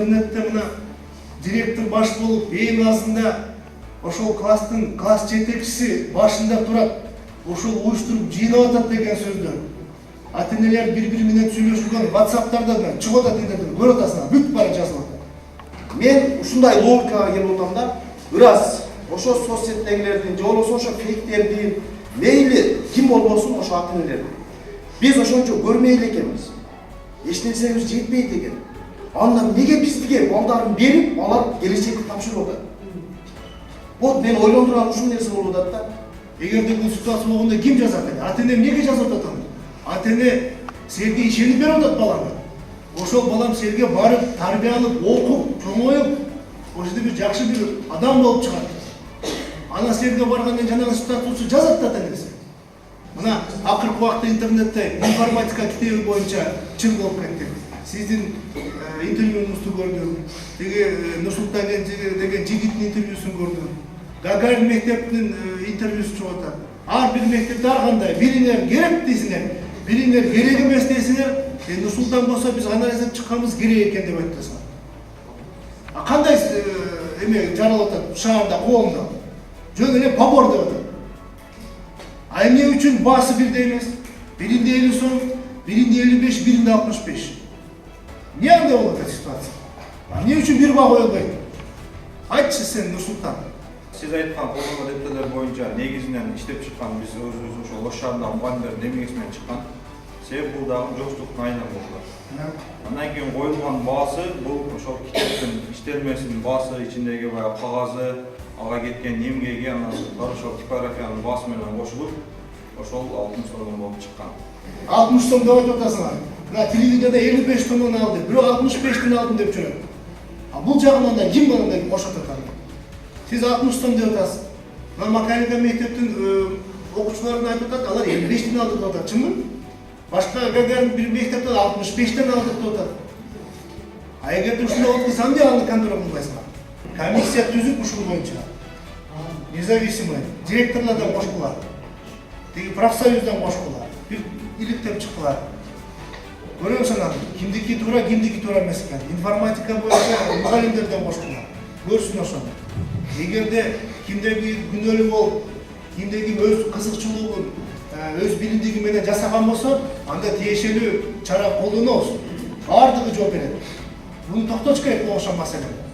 интернетте мына директор баш болуп, эң азында ошол класс жетекчиси башында турат, ошол уюштуруп жыйнап атат деген сөздөр. Ата-энелер бири-бири менен сүйлөшүлгөн WhatsApp'тардан чыгып атат, интернеттен көрүп атасың, бүт бара жазылып атат. Мен ушундай логикага келип атам да, ырас ошо соцсеттегилердин же болбосо ошо фейктердин мейли ким болбосун ошо ата-энелер. Биз ошончо көрмөй эле экенбиз. Эч нерсебиз жетпейт экен. Анда неге бизге балдарын берип, алар келечекти тапшырып атат? Вот мен ойлондурган ушул нерсе болуп атат да. Эгерде бул ситуация болгондо ким жазат эле? Ата-эне эмнеге жазып атат аны? Ата-эне силерге ишенип берип атат балаңа. Ошол балам силерге барып, тарбия алып, окуп, чоңоюп, ошол жерде бир жакшы бир адам болуп чыгат. Ана силерге баргандан жанагы статусу жазат да ата-энеси. Мына акыркы убакта интернетте информатика китеби боюнча чын болуп кетти. Сиздин интервьюңузду көрдүм. Теги Нурсултан деген жигиттин интервьюсун көрдүм. Гагарин мектептин интервьюсу чыгып атат. Ар бир мектепте ар кандай бириңер керек дейсиңер, бириңер керек эмес дейсиңер. Нурсултан болсо биз анализдеп чыкканыбыз керек экен деп айтасың. А кандай эме жаралып атат шаарда, коомдо? Жөн эле побор деп атат. А эмне үчүн баасы бирдей эмес? Биринде 50 сом, биринде 55, биринде 65. Эмне андай болот эта ситуация? Эмне үчүн бир баа коюлбайт? Айтчы сен, Нурсултан. Сиз айткан колдонгон эптелер боюнча негизинен иштеп чыккан биз өзүбүз ошол Ош шаарындагы мугалимдердин эмгегинен чыккан. Себеби бул дагы жоштуктун айынан болду. Андан кийин коюлган баасы бул ошол китептин иштелмесинин баасы, ичиндеги баягы кагазы, ага кеткен эмгеги, анан ошол типографиянын баасы менен кошулуп, ошол 60 сомдон болуп чыккан. 60 сом деп айтып атасыңар. Мына телевизорда 55 сомдон алды, бирок 65тен алдым деп жүрөт. А бул жагынан да ким барганда кошот атат? Сиз 60 сом деп атасыз. Мына Макаренко мектептин окуучуларына айтып атат, алар 55тен алды деп атат, чынбы? Башка Гагарин бир мектепте 65тен алды деп атат. А эгерде ушундай болуп калса, эмне аны контроль кылбайсыңар? Комиссия түзүп ушул боюнча. Независимый директорлордон кошкула. Теги профсоюздан кошкула. Бир иликтеп чыккыла. Көрөсүң аны, кимдики туура эмес экен. Информатика боюнча мугалимдерден кошкула. Көрсүн ошону. Эгерде кимдеги күнөөлүү болуп, кимдеги өз кызыкчылыгын, өз билимдиги менен жасаган болсо, анда тиешелүү чара колдонобуз. Бардыгы жооп берет. Буну токтотуш керек ошол маселени.